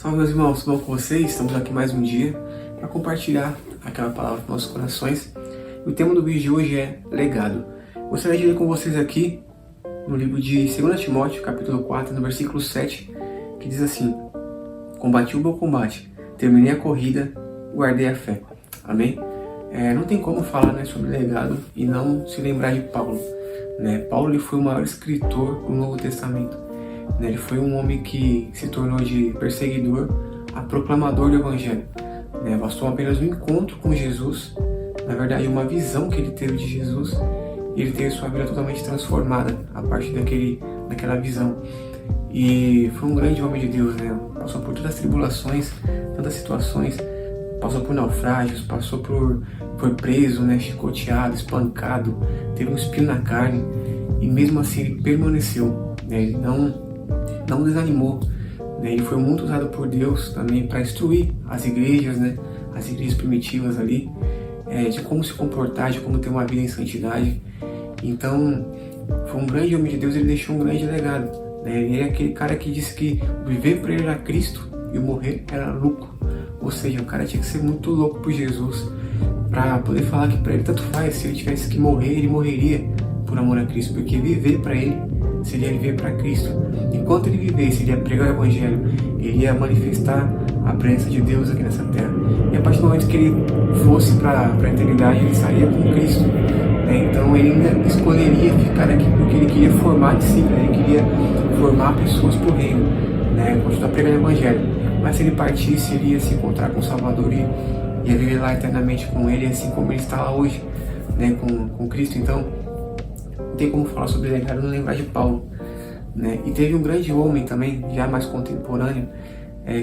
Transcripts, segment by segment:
Salve, meus irmãos, tudo bom com vocês? Estamos aqui mais um dia para compartilhar aquela palavra para nossos corações. E o tema do vídeo de hoje é legado. Gostaria de ler com vocês aqui no livro de 2 Timóteo, capítulo 4, no versículo 7, que diz assim: Combati o bom combate, terminei a corrida, guardei a fé. Amém? Não tem como falar sobre legado e não se lembrar de Paulo. Paulo ele foi o maior escritor do Novo Testamento. Ele foi um homem que se tornou de perseguidor a proclamador do Evangelho. Bastou apenas um encontro com Jesus, na verdade uma visão que ele teve de Jesus, e ele teve sua vida totalmente transformada a partir daquela visão. E foi um grande homem de Deus, Passou por todas as tribulações, tantas situações, passou por naufrágios, foi preso, chicoteado, espancado, teve um espinho na carne, e mesmo assim ele permaneceu, ele não desanimou, Ele foi muito usado por Deus também para instruir as igrejas, as igrejas primitivas ali, de como se comportar, de como ter uma vida em santidade. Então, foi um grande homem de Deus, ele deixou um grande legado. Ele é aquele cara que disse que viver para ele era Cristo e o morrer era lucro. Ou seja, o cara tinha que ser muito louco por Jesus para poder falar que para ele tanto faz, se ele tivesse que morrer, ele morreria por amor a Cristo, porque viver para ele seria viver para Cristo. Enquanto ele vivesse, ele ia pregar o Evangelho, ele ia manifestar a presença de Deus aqui nessa terra. E a partir do momento que ele fosse para a eternidade, ele estaria com Cristo. Então ele ainda escolheria ficar aqui porque ele queria formar discípulos, ele queria formar pessoas para o reino, continuar pregando o Evangelho. Mas se ele partisse, ele ia se encontrar com o Salvador e ia viver lá eternamente com ele, assim como ele está lá hoje, com Cristo. Então, não tem como falar sobre legado e não lembrar de Paulo. E teve um grande homem também, já mais contemporâneo,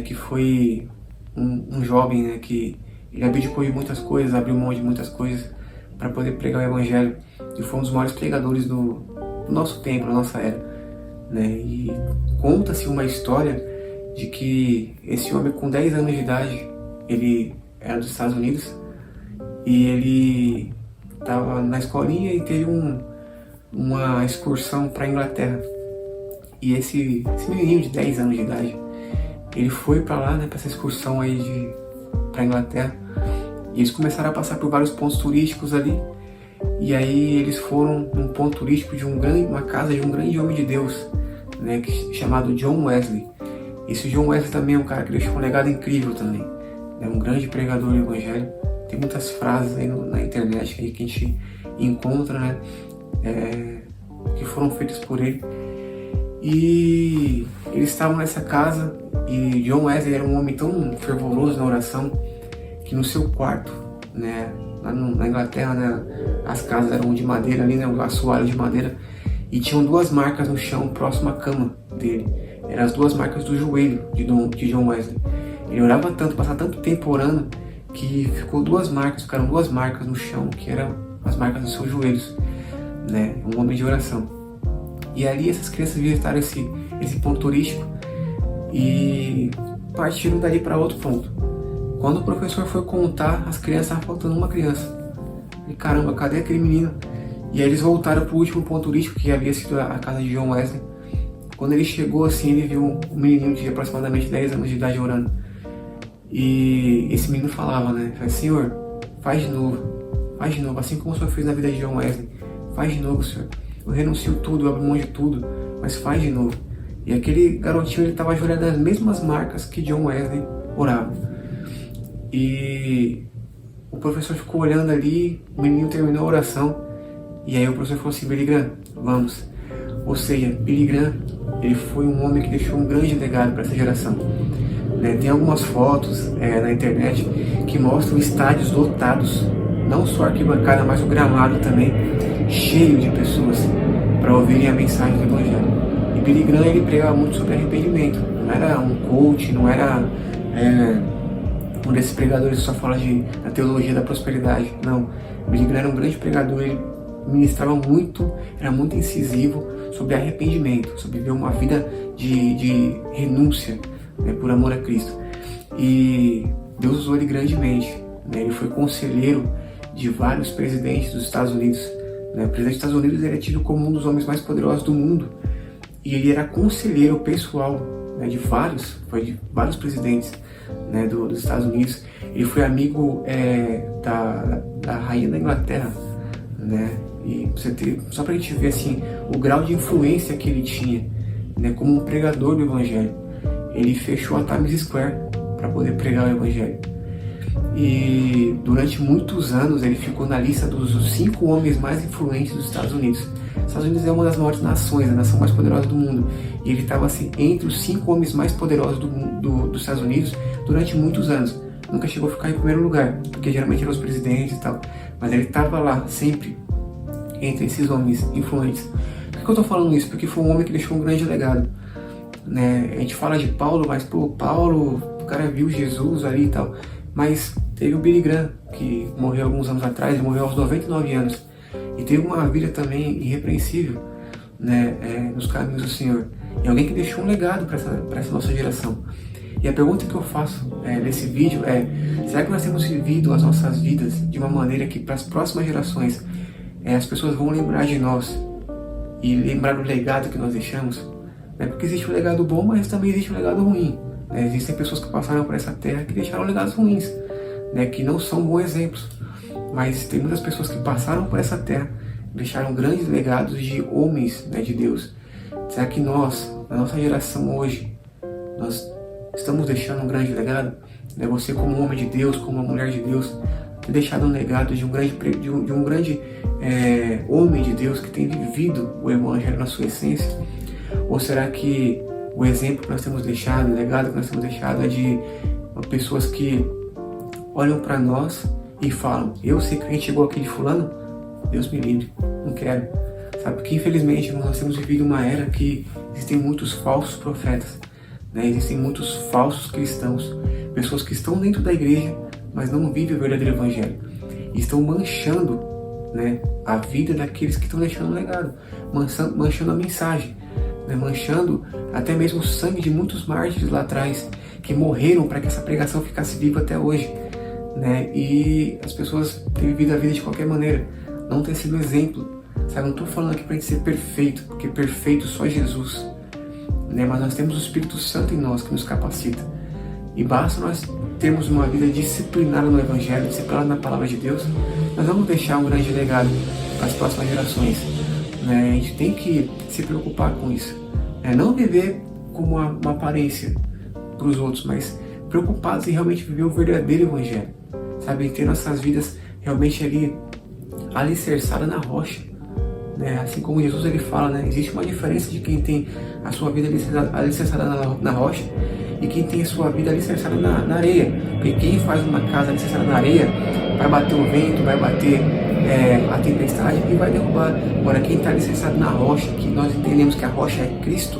que foi um jovem, que ele abdicou de muitas coisas, abriu mão de muitas coisas para poder pregar o Evangelho, e foi um dos maiores pregadores do nosso tempo, da nossa era. E conta-se uma história de que esse homem com 10 anos de idade, ele era dos Estados Unidos, e ele estava na escolinha e teve uma excursão para a Inglaterra. E esse menininho de 10 anos de idade, ele foi para lá, para essa excursão aí para a Inglaterra, e eles começaram a passar por vários pontos turísticos ali, e aí eles foram num ponto turístico de uma casa de um grande homem de Deus, chamado John Wesley. Esse John Wesley também é um cara que deixou um legado incrível também, um grande pregador do Evangelho. Tem muitas frases aí na internet aí que a gente encontra, que foram feitas por ele. E eles estavam nessa casa, e John Wesley era um homem tão fervoroso na oração que no seu quarto, lá na Inglaterra, as casas eram de madeira ali, o assoalho de madeira, e tinham 2 marcas no chão próximo à cama dele. Eram as 2 marcas do joelho de John Wesley. Ele orava tanto, passava tanto tempo orando, que ficaram 2 marcas no chão, que eram as marcas dos seus joelhos, um homem de oração. E ali essas crianças visitaram esse ponto turístico e partiram dali para outro ponto. Quando o professor foi contar, as crianças estavam faltando uma criança. E caramba, cadê aquele menino? E aí eles voltaram para o último ponto turístico, que havia sido a casa de John Wesley. Quando ele chegou assim, ele viu um menininho de aproximadamente 10 anos de idade orando. E esse menino falava, Senhor, faz de novo, assim como o Senhor fez na vida de John Wesley. Faz de novo, Senhor. Eu renuncio tudo, eu abro mão de tudo, mas faz de novo. E aquele garotinho, ele estava ajoelhado nas mesmas marcas que John Wesley orava. E o professor ficou olhando ali, o menino terminou a oração, e aí o professor falou assim: Billy Graham, vamos. Ou seja, Billy Graham, ele foi um homem que deixou um grande legado para essa geração. Tem algumas fotos na internet que mostram estádios lotados, não só a arquibancada, mas o gramado também, cheio de pessoas para ouvirem a mensagem do Evangelho. E Billy Graham, ele pregava muito sobre arrependimento. Não era um coach, não era um desses pregadores que só fala da teologia da prosperidade. Não, Billy Graham era um grande pregador, ele ministrava muito, era muito incisivo sobre arrependimento, sobre viver uma vida de renúncia, por amor a Cristo. E Deus usou ele grandemente. Ele foi conselheiro de vários presidentes dos Estados Unidos. O presidente dos Estados Unidos ele é tido como um dos homens mais poderosos do mundo. E ele era conselheiro pessoal né, de vários presidentes, né, dos Estados Unidos. Ele foi amigo da rainha da Inglaterra, né? E só para a gente ver assim, o grau de influência que ele tinha, né, como um pregador do Evangelho. Ele fechou a Times Square para poder pregar o Evangelho. E durante muitos anos ele ficou na lista dos 5 homens mais influentes dos Estados Unidos. Os Estados Unidos é uma das maiores nações, a nação mais poderosa do mundo. E ele estava assim, entre os 5 homens mais poderosos dos Estados Unidos durante muitos anos. Nunca chegou a ficar em primeiro lugar, porque geralmente eram os presidentes e tal. Mas ele estava lá, sempre, entre esses homens influentes. Por que eu estou falando isso? Porque foi um homem que deixou um grande legado, né? A gente fala de Paulo, mas Paulo, o cara viu Jesus ali e tal. Mas teve o Billy Graham, que morreu alguns anos atrás, ele morreu aos 99 anos. E teve uma vida também irrepreensível, né, nos caminhos do Senhor. E alguém que deixou um legado para essa nossa geração. E a pergunta que eu faço nesse vídeo é: será que nós temos vivido as nossas vidas de uma maneira que para as próximas gerações as pessoas vão lembrar de nós e lembrar do legado que nós deixamos? Porque existe um legado bom, mas também existe um legado ruim. Existem pessoas que passaram por essa terra que deixaram legados ruins, que não são bons exemplos. Mas tem muitas pessoas que passaram por essa terra, deixaram grandes legados de homens, de Deus. Será que nós, na nossa geração hoje, nós estamos deixando um grande legado? Você como um homem de Deus, como uma mulher de Deus, tem deixado um legado de um grande homem de Deus que tem vivido o Evangelho na sua essência? Ou será que o exemplo que nós temos deixado, o legado que nós temos deixado é de pessoas que olham para nós e falam: eu sei que a gente chegou aqui de fulano, Deus me livre, não quero. Sabe, porque infelizmente nós temos vivido uma era que existem muitos falsos profetas, existem muitos falsos cristãos, pessoas que estão dentro da igreja, mas não vivem o verdadeiro evangelho. E estão manchando, a vida daqueles que estão deixando o legado, manchando a mensagem, manchando até mesmo o sangue de muitos mártires lá atrás, que morreram para que essa pregação ficasse viva até hoje. E as pessoas têm vivido a vida de qualquer maneira, não tem sido exemplo. Sabe, não estou falando aqui para a gente ser perfeito, porque perfeito só Jesus, mas nós temos o Espírito Santo em nós que nos capacita. E basta nós termos uma vida disciplinada no Evangelho, disciplinada na Palavra de Deus, nós vamos deixar um grande legado para as próximas gerações. A gente tem que se preocupar com isso, não viver como uma aparência para os outros, mas preocupados em realmente viver o verdadeiro Evangelho, sabe, em ter nossas vidas realmente ali alicerçadas na rocha, assim como Jesus ele fala, existe uma diferença de quem tem a sua vida alicerçada na rocha e quem tem a sua vida alicerçada na areia. Porque quem faz uma casa alicerçada na areia vai bater o vento, vai bater a tempestade e vai derrubar. Agora quem está alicerçado na rocha, que nós entendemos que a rocha é Cristo,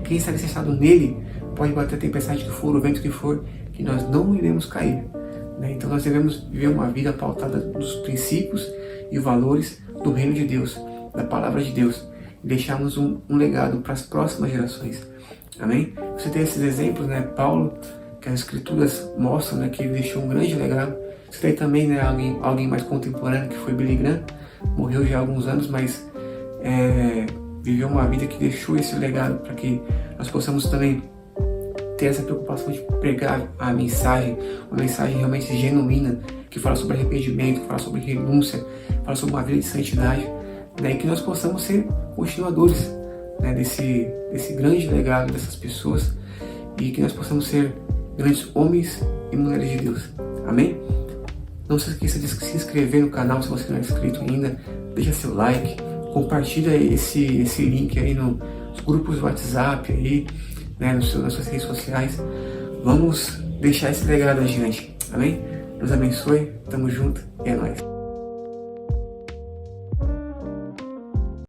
quem está alicerçado nele pode bater a tempestade que for, o vento que for, que nós não iremos cair. Então nós devemos viver uma vida pautada nos princípios e valores do reino de Deus, da palavra de Deus, e deixarmos um legado para as próximas gerações. Amém? Você tem esses exemplos, Paulo, que as escrituras mostram, que ele deixou um grande legado. Você tem também, alguém mais contemporâneo, que foi Billy Graham, morreu já há alguns anos, mas viveu uma vida que deixou esse legado para que nós possamos também ter essa preocupação de pregar a mensagem, uma mensagem realmente genuína, que fala sobre arrependimento, que fala sobre renúncia, que fala sobre uma vida de santidade, e que nós possamos ser continuadores desse grande legado dessas pessoas e que nós possamos ser grandes homens e mulheres de Deus. Amém? Não se esqueça de se inscrever no canal se você não é inscrito ainda, deixa seu like, compartilha esse link aí nos grupos do WhatsApp aí, nas suas redes sociais. Vamos deixar esse legado adiante. Amém? Deus abençoe, tamo junto e é nóis.